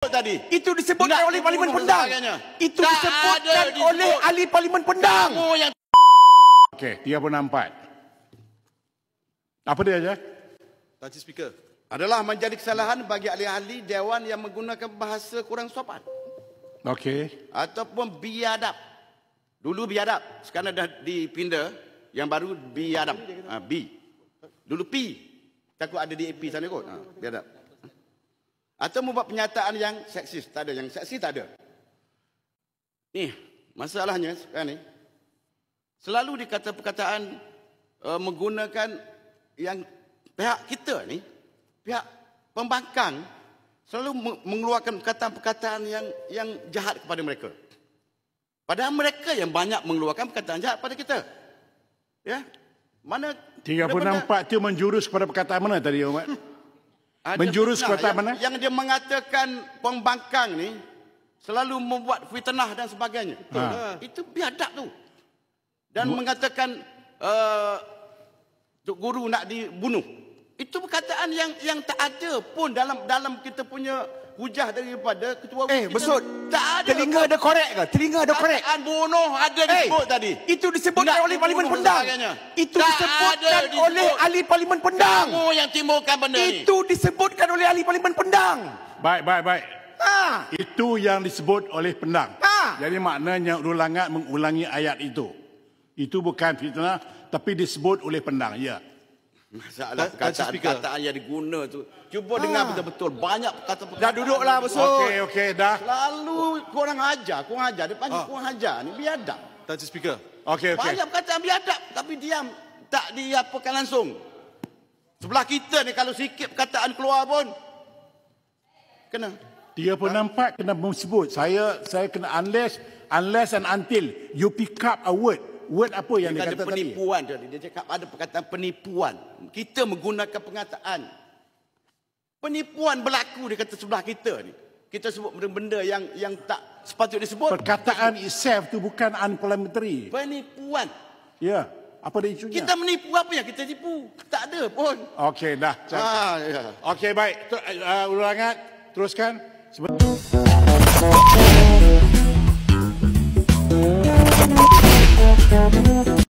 Tadi. Itu disebutkan oleh Parlimen Pendang. Itu disebutkan oleh ahli Parlimen Pendang. Okey, dia pun nampak. Apa dia aja? Tadi speaker. Adalah menjadi kesalahan bagi ahli-ahli Dewan yang menggunakan bahasa kurang sopan. Okey. Ataupun biadab. Dulu biadab. Sekarang dah dipindah. Yang baru biadab. B. Dulu P. Takut ada di AP sana kot. Biadab. Atau membuat pernyataan yang seksis. Tak ada. Yang seksis tak ada. Ni, masalahnya sekarang ni. Selalu dikata perkataan menggunakan yang pihak kita ni, pihak pembangkang, selalu mengeluarkan perkataan-perkataan yang jahat kepada mereka. Padahal mereka yang banyak mengeluarkan perkataan jahat pada kita. Ya? Mana 34 tu menjurus kepada perkataan mana tadi, Ahmad? Menjurus kepada mana? Yang dia mengatakan pembangkang ni selalu membuat fitnah dan sebagainya. Itu biadab tu. Dan mengatakan Tok Guru nak dibunuh. Itu perkataan yang tak ada pun dalam kita punya hujah daripada ketua kita. Besut. Tak ada. Telinga ada korek ke? Telinga ada korek. Perkataan bunuh ada disebut tadi. Itu disebutkan oleh Parlimen Pendang. Itu disebutkan oleh ahli Parlimen Pendang. Kamu yang timbulkan benda ni. Itu disebutkan oleh ahli Parlimen Pendang. Baik. Itu yang disebut oleh Pendang. Jadi maknanya Ulangat mengulangi ayat itu. Itu bukan fitnah, tapi disebut oleh Pendang. Ya. Masalah perkataan yang diguna tu. Cuba dengar betul-betul. Banyak perkataan. Dah duduklah, Besut. Okey, dah. Selalu korang ajar. Dia panggil korang ajar ni biadab. Tadi speaker. Okey. Banyak perkataan biadab tapi diam. Tak diapakan langsung. Sebelah kita ni kalau sikit perkataan keluar pun kena. Dia pun nampak kena sebut. Saya kena unless and until you pick up a word. Word apa yang dia kata tadi? Penipuan tadi. Dia cakap ada perkataan penipuan. Kita menggunakan perkataan. Penipuan berlaku dia kata sebelah kita ni. Kita sebut benda-benda yang tak sepatutnya disebut. Perkataan itself tu bukan unparliamentary. Penipuan. Ya. Apa dia isunya? Kita menipu apa yang kita tipu? Tak ada pun. Okey, dah. Ya. Okey, baik. Ulangat. Teruskan.